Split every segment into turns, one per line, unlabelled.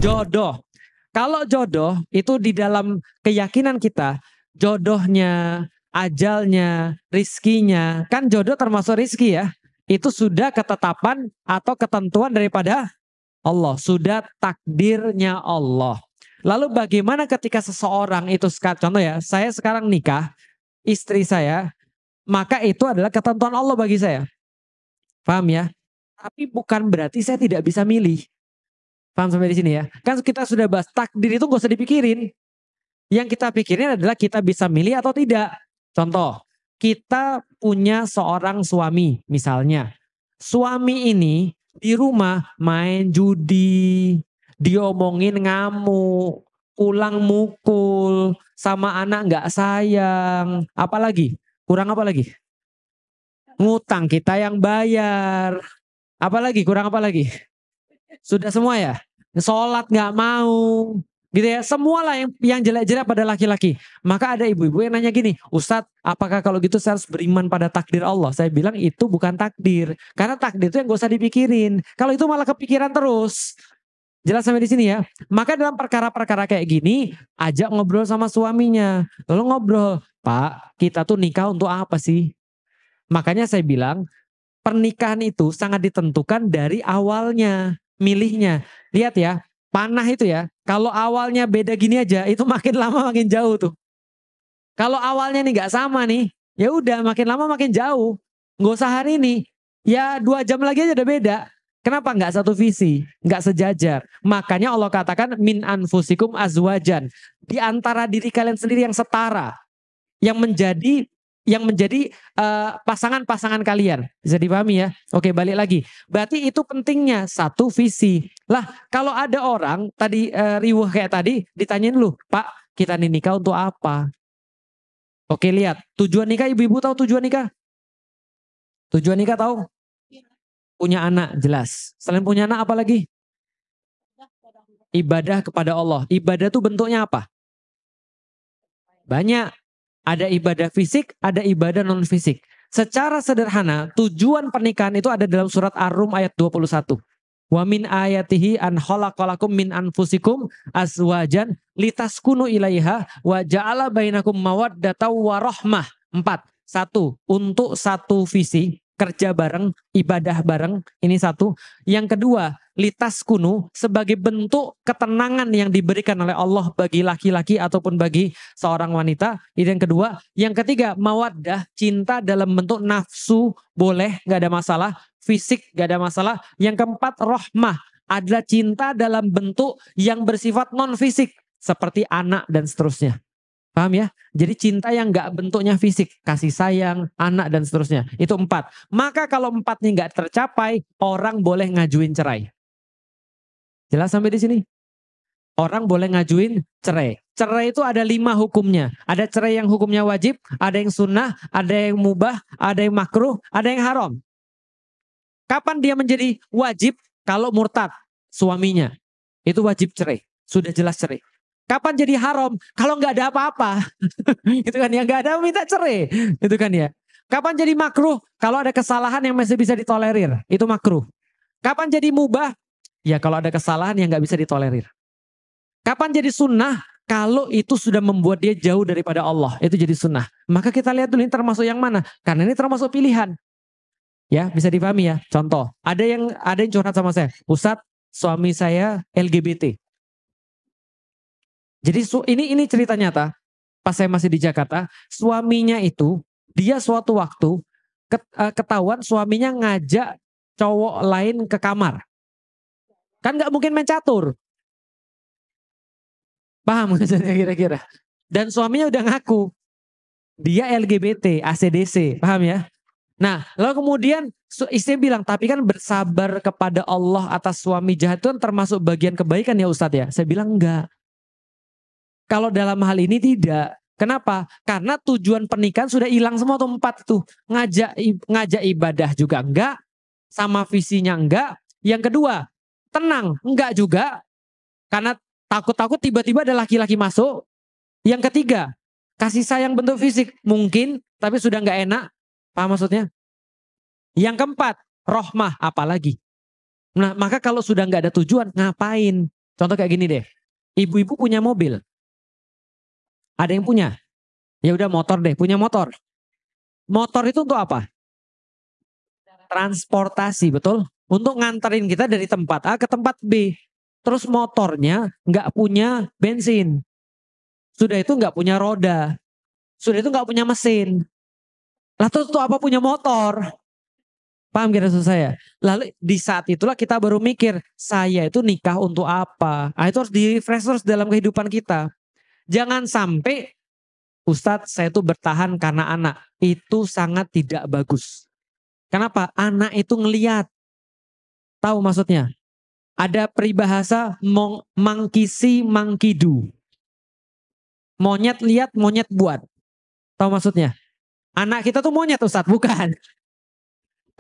Jodoh. Kalau jodoh itu di dalam keyakinan kita, jodohnya, ajalnya, rizkinya, kan jodoh termasuk rizki ya. Itu sudah ketetapan atau ketentuan daripada Allah, sudah takdirnya Allah. Lalu bagaimana ketika seseorang itu, contoh ya, saya sekarang nikah, istri saya, maka itu adalah ketentuan Allah bagi saya. Paham ya? Tapi bukan berarti saya tidak bisa milih. Paham sampai di sini ya? Kan kita sudah bahas takdir itu gak usah dipikirin. Yang kita pikirin adalah kita bisa milih atau tidak. Contoh, kita punya seorang suami misalnya. Suami ini di rumah main judi, diomongin ngamuk, pulang mukul, sama anak gak sayang. Apalagi? Kurang apa lagi? Ngutang kita yang bayar. Apalagi? Kurang apa lagi? Sudah semua ya? Sholat gak mau. Gitu ya, semualah yang jelek-jelek pada laki-laki. Maka ada ibu-ibu yang nanya gini, Ustadz, apakah kalau gitu saya harus beriman pada takdir Allah? Saya bilang itu bukan takdir. Karena takdir itu yang gak usah dipikirin. Kalau itu malah kepikiran terus. Jelas sampai di sini ya? Maka dalam perkara-perkara kayak gini, ajak ngobrol sama suaminya. Lalu ngobrol, Pak, kita tuh nikah untuk apa sih? Makanya saya bilang, pernikahan itu sangat ditentukan dari awalnya, milihnya. Lihat ya, panah itu ya, kalau awalnya beda gini aja, itu makin lama makin jauh tuh. Kalau awalnya nih nggak sama nih, ya udah makin lama makin jauh. Nggak usah hari ini, ya 2 jam lagi aja udah beda. Kenapa nggak satu visi, nggak sejajar? Makanya Allah katakan min anfusikum azwajan, di antara diri kalian sendiri yang setara, yang menjadi pasangan-pasangan kalian. Bisa dipahami ya? Oke, balik lagi. Berarti itu pentingnya satu visi. Lah, kalau ada orang tadi riuh kayak tadi ditanyain lu, Pak, kita nih nikah untuk apa? Oke, lihat. Tujuan nikah, ibu-ibu tahu tujuan nikah? Tujuan nikah tahu? Punya anak, jelas. Selain punya anak apa lagi? Ibadah kepada Allah. Ibadah itu bentuknya apa? Banyak. Ada ibadah fisik, ada ibadah non fisik. Secara sederhana, tujuan pernikahan itu ada dalam surat Ar-Rum ayat 21. Wa min ayatihi an khalaqalakum min anfusikum azwajan litaskunu ilaiha wa ja'ala bainakum mawaddatan wa rahmah. 4. 1. Untuk satu visi, kerja bareng, ibadah bareng, ini 1. Yang kedua, litaskunu sebagai bentuk ketenangan yang diberikan oleh Allah bagi laki-laki ataupun bagi seorang wanita. Itu yang kedua. Yang ketiga, mawaddah, cinta dalam bentuk nafsu, boleh, gak ada masalah. Fisik, gak ada masalah. Yang keempat, rahmah, adalah cinta dalam bentuk yang bersifat non fisik, seperti anak dan seterusnya. Paham ya? Jadi cinta yang gak bentuknya fisik, kasih sayang, anak dan seterusnya. Itu 4. Maka kalau 4 nih gak tercapai, orang boleh ngajuin cerai. Jelas sampai di sini? Orang boleh ngajuin cerai. Cerai itu ada 5 hukumnya. Ada cerai yang hukumnya wajib, ada yang sunnah, ada yang mubah, ada yang makruh, ada yang haram. Kapan dia menjadi wajib? Kalau murtad suaminya, itu wajib cerai. Sudah jelas cerai. Kapan jadi haram? Kalau nggak ada apa-apa. Itu kan ya, nggak ada minta cerai. Itu kan ya. Kapan jadi makruh? Kalau ada kesalahan yang masih bisa ditolerir. Itu makruh. Kapan jadi mubah? Ya kalau ada kesalahan yang nggak bisa ditolerir. Kapan jadi sunnah? Kalau itu sudah membuat dia jauh daripada Allah. Itu jadi sunnah. Maka kita lihat dulu ini termasuk yang mana. Karena ini termasuk pilihan. Ya bisa dipahami ya. Contoh. Ada yang curhat sama saya. Ustadz, suami saya LGBT. Jadi ini cerita nyata. Pas saya masih di Jakarta, suaminya itu dia suatu waktu ketahuan suaminya ngajak cowok lain ke kamar. Kan nggak mungkin main catur. Paham maksudnya kira-kira? Dan suaminya udah ngaku dia LGBT, ACDC, paham ya? Nah, lalu kemudian istri bilang, tapi kan bersabar kepada Allah atas suami jahat itu kan termasuk bagian kebaikan ya Ustadz ya? Saya bilang enggak. Kalau dalam hal ini tidak. Kenapa? Karena tujuan pernikahan sudah hilang semua tuh 4 itu. Ngajak ibadah juga enggak. Sama visinya enggak. Yang kedua, tenang. Enggak juga. Karena takut-takut tiba-tiba ada laki-laki masuk. Yang ketiga, kasih sayang bentuk fisik. Mungkin, tapi sudah enggak enak. Paham maksudnya? Yang keempat, rahmah apalagi. Nah, maka kalau sudah enggak ada tujuan, ngapain? Contoh kayak gini deh. Ibu-ibu punya mobil. Ada yang punya? Ya udah motor deh, punya motor. Motor itu untuk apa? Transportasi, betul? Untuk nganterin kita dari tempat A ke tempat B. Terus motornya nggak punya bensin. Sudah itu nggak punya roda. Sudah itu nggak punya mesin. Lah terus untuk apa punya motor? Paham kira maksud saya? Lalu di saat itulah kita baru mikir, saya itu nikah untuk apa? Nah, itu harus di-refresh terus dalam kehidupan kita. Jangan sampai, Ustadz saya itu bertahan karena anak. Itu sangat tidak bagus. Kenapa? Anak itu ngeliat. Tahu maksudnya? Ada peribahasa mangkisi mangkidu. Monyet lihat, monyet buat. Tahu maksudnya? Anak kita tuh monyet Ustadz, bukan.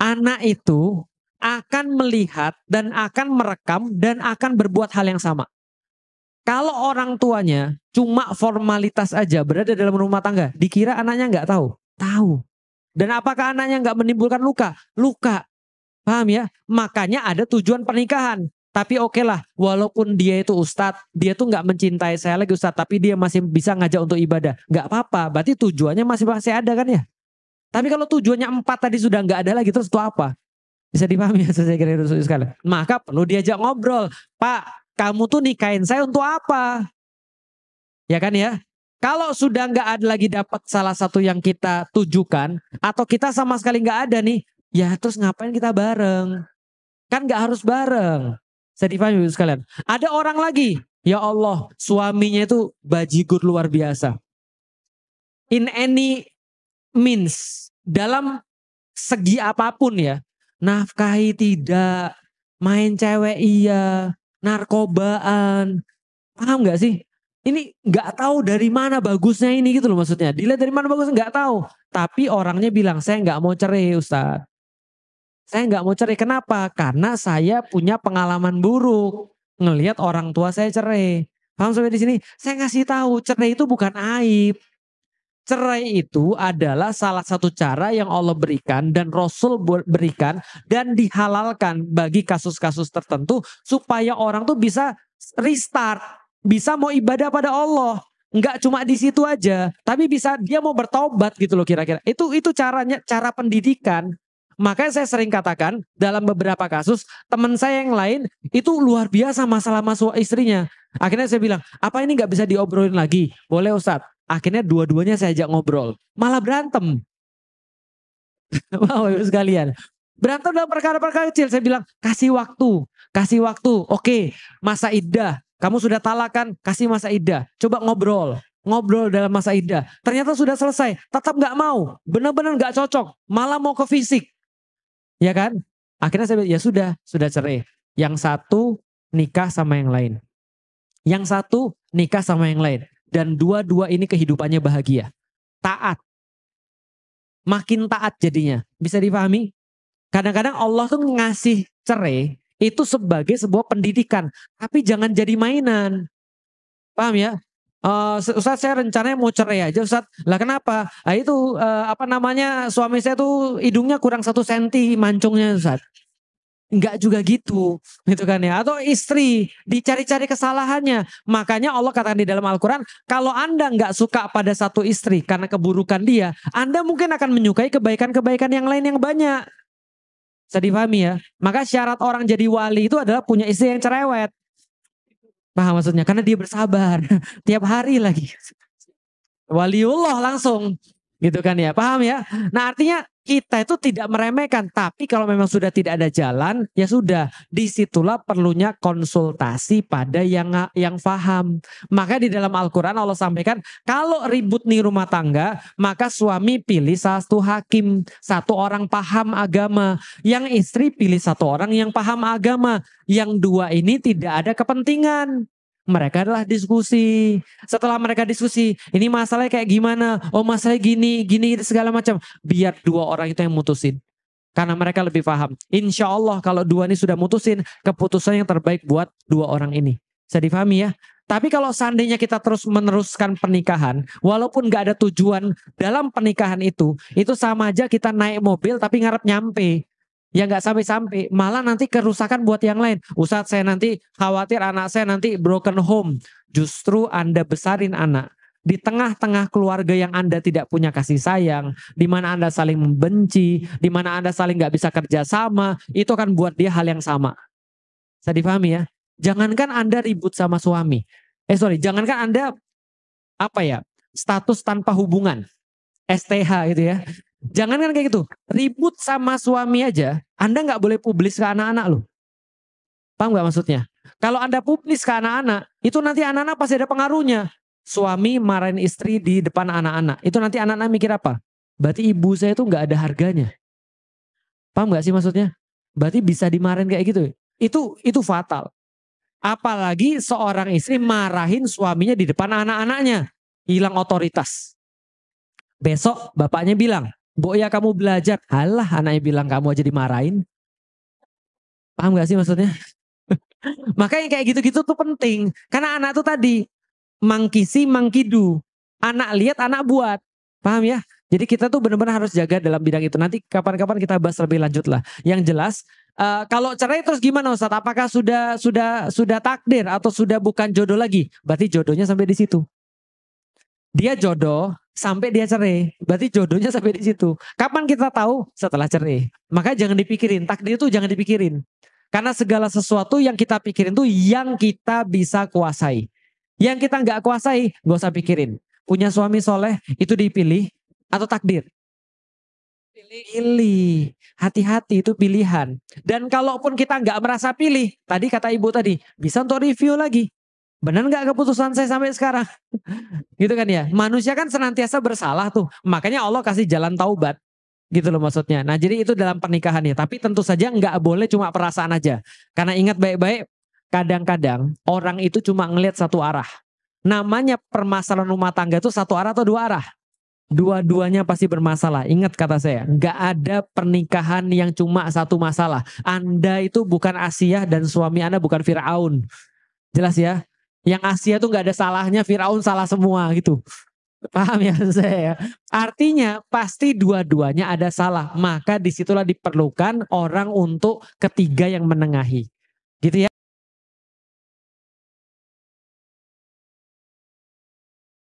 Anak itu akan melihat dan akan merekam dan akan berbuat hal yang sama. Kalau orang tuanya cuma formalitas aja berada dalam rumah tangga, dikira anaknya nggak tahu? Tahu. Dan apakah anaknya nggak menimbulkan luka? Luka. Paham ya? Makanya ada tujuan pernikahan. Tapi oke lah, walaupun dia itu ustadz, dia tuh nggak mencintai saya lagi ustadz, tapi dia masih bisa ngajak untuk ibadah. Nggak apa-apa, berarti tujuannya masih ada kan ya? Tapi kalau tujuannya 4 tadi sudah nggak ada lagi, terus itu apa? Bisa dipahami ya saya kira itu sekali. Maka perlu diajak ngobrol. Pak, kamu tuh nikahin saya untuk apa? Ya kan ya? Kalau sudah nggak ada lagi dapat salah satu yang kita tujukan, atau kita sama sekali nggak ada nih, ya terus ngapain kita bareng? Kan nggak harus bareng. Saya dipahami ibu sekalian. Ada orang lagi, ya Allah, suaminya itu bajigur luar biasa. In any means, dalam segi apapun ya, nafkahi tidak, main cewek iya, narkobaan, paham nggak sih? Ini nggak tahu dari mana bagusnya ini gitu loh maksudnya. Dilihat dari mana bagusnya nggak tahu. Tapi orangnya bilang saya nggak mau cerai Ustaz. Saya nggak mau cerai. Kenapa? Karena saya punya pengalaman buruk ngelihat orang tua saya cerai. Paham sampai di sini? Saya ngasih tahu cerai itu bukan aib. Cerai itu adalah salah satu cara yang Allah berikan dan Rasul berikan dan dihalalkan bagi kasus-kasus tertentu supaya orang tuh bisa restart, bisa mau ibadah pada Allah. Enggak cuma di situ aja, tapi bisa dia mau bertobat gitu loh kira-kira. Itu caranya, cara pendidikan. Makanya saya sering katakan dalam beberapa kasus teman saya yang lain itu luar biasa masalah masuk istrinya. Akhirnya saya bilang, apa ini nggak bisa diobrolin lagi? Boleh Ustadz. Akhirnya dua-duanya saya ajak ngobrol. Malah berantem. Wow, sekalian. Berantem dalam perkara-perkara kecil. Saya bilang, kasih waktu. Kasih waktu. Oke, masa iddah. Kamu sudah talakan, kasih masa iddah. Coba ngobrol. Ngobrol dalam masa iddah. Ternyata sudah selesai. Tetap gak mau. Benar-benar gak cocok. Malah mau ke fisik. Ya kan? Akhirnya saya bilang, ya sudah cerai. Yang satu nikah sama yang lain. Yang satu nikah sama yang lain. Dan dua-dua ini kehidupannya bahagia. Taat. Makin taat jadinya. Bisa dipahami? Kadang-kadang Allah tuh ngasih cerai itu sebagai sebuah pendidikan. Tapi jangan jadi mainan. Paham ya? Ustaz saya rencananya mau cerai aja Ustaz. Lah kenapa? Nah itu suami saya tuh hidungnya kurang 1 senti mancungnya Ustaz. Enggak juga gitu kan ya. Atau istri dicari-cari kesalahannya. Makanya Allah katakan di dalam Al-Quran, kalau Anda enggak suka pada satu istri karena keburukan dia, Anda mungkin akan menyukai kebaikan-kebaikan yang lain yang banyak. Bisa dipahami ya. Maka syarat orang jadi wali itu adalah punya istri yang cerewet. Paham maksudnya? Karena dia bersabar. Tiap hari lagi. Waliullah langsung. Gitu kan ya. Paham ya? Nah artinya kita itu tidak meremehkan. Tapi kalau memang sudah tidak ada jalan, ya sudah. Disitulah perlunya konsultasi pada yang paham. Maka di dalam Al-Quran Allah sampaikan, kalau ribut nih rumah tangga, maka suami pilih satu hakim. Satu orang paham agama. Yang istri pilih satu orang yang paham agama. Yang dua ini tidak ada kepentingan. Mereka adalah diskusi. Setelah mereka diskusi, ini masalahnya kayak gimana? Oh masalahnya gini segala macam. Biar dua orang itu yang mutusin. Karena mereka lebih paham. Insya Allah kalau dua ini sudah mutusin, keputusan yang terbaik buat dua orang ini. Bisa difahami ya? Tapi kalau seandainya kita terus meneruskan pernikahan, walaupun gak ada tujuan dalam pernikahan itu sama aja kita naik mobil tapi ngarep nyampe. Ya nggak sampai-sampai, malah nanti kerusakan buat yang lain. Ustadz, saya nanti khawatir anak saya nanti broken home. Justru Anda besarin anak di tengah-tengah keluarga yang Anda tidak punya kasih sayang, di mana Anda saling membenci, di mana Anda saling nggak bisa kerja sama, itu akan buat dia hal yang sama. Saya dipahami ya? Jangankan Anda ribut sama suami. Jangankan Anda status tanpa hubungan, STH gitu ya. Jangan kan kayak gitu, ribut sama suami aja, Anda nggak boleh publis ke anak-anak loh. Paham nggak maksudnya? Kalau Anda publis ke anak-anak, itu nanti anak-anak pasti ada pengaruhnya. Suami marahin istri di depan anak-anak, itu nanti anak-anak mikir apa? Berarti ibu saya itu nggak ada harganya. Paham nggak sih maksudnya? Berarti bisa dimarahin kayak gitu. Itu fatal. Apalagi seorang istri marahin suaminya di depan anak-anaknya, hilang otoritas. Besok bapaknya bilang, "Mbok ya kamu belajar." Halah, anaknya bilang kamu aja dimarahin. Paham gak sih maksudnya? Makanya kayak gitu-gitu tuh penting. Karena anak tuh tadi, mangkisi mangkidu. Anak lihat, anak buat. Paham ya? Jadi kita tuh benar-benar harus jaga dalam bidang itu. Nanti kapan-kapan kita bahas lebih lanjut lah. Yang jelas, kalau cerai terus gimana Ustadz? Apakah sudah takdir atau sudah bukan jodoh lagi? Berarti jodohnya sampai di situ. Dia jodoh sampai dia cerai. Berarti jodohnya sampai di situ. Kapan kita tahu? Setelah cerai. Maka jangan dipikirin. Takdir itu jangan dipikirin. Karena segala sesuatu yang kita pikirin itu yang kita bisa kuasai. Yang kita nggak kuasai, nggak usah pikirin. Punya suami soleh, itu dipilih atau takdir? Pilih. Hati-hati, itu pilihan. Dan kalaupun kita nggak merasa pilih, tadi kata ibu tadi, bisa untuk review lagi. Benar nggak keputusan saya sampai sekarang? Gitu kan ya. Manusia kan senantiasa bersalah tuh. Makanya Allah kasih jalan taubat. Gitu loh maksudnya. Nah jadi itu dalam pernikahannya. Tapi tentu saja nggak boleh cuma perasaan aja. Karena ingat baik-baik, kadang-kadang orang itu cuma ngelihat satu arah. Namanya permasalahan rumah tangga itu satu arah atau dua arah? Dua-duanya pasti bermasalah. Ingat kata saya, nggak ada pernikahan yang cuma satu masalah. Anda itu bukan Asia dan suami Anda bukan Firaun. Jelas ya? Yang Asia tuh nggak ada salahnya, Firaun salah semua gitu. Paham ya saya? Artinya pasti dua-duanya ada salah. Maka disitulah diperlukan orang untuk ketiga yang menengahi. Gitu ya.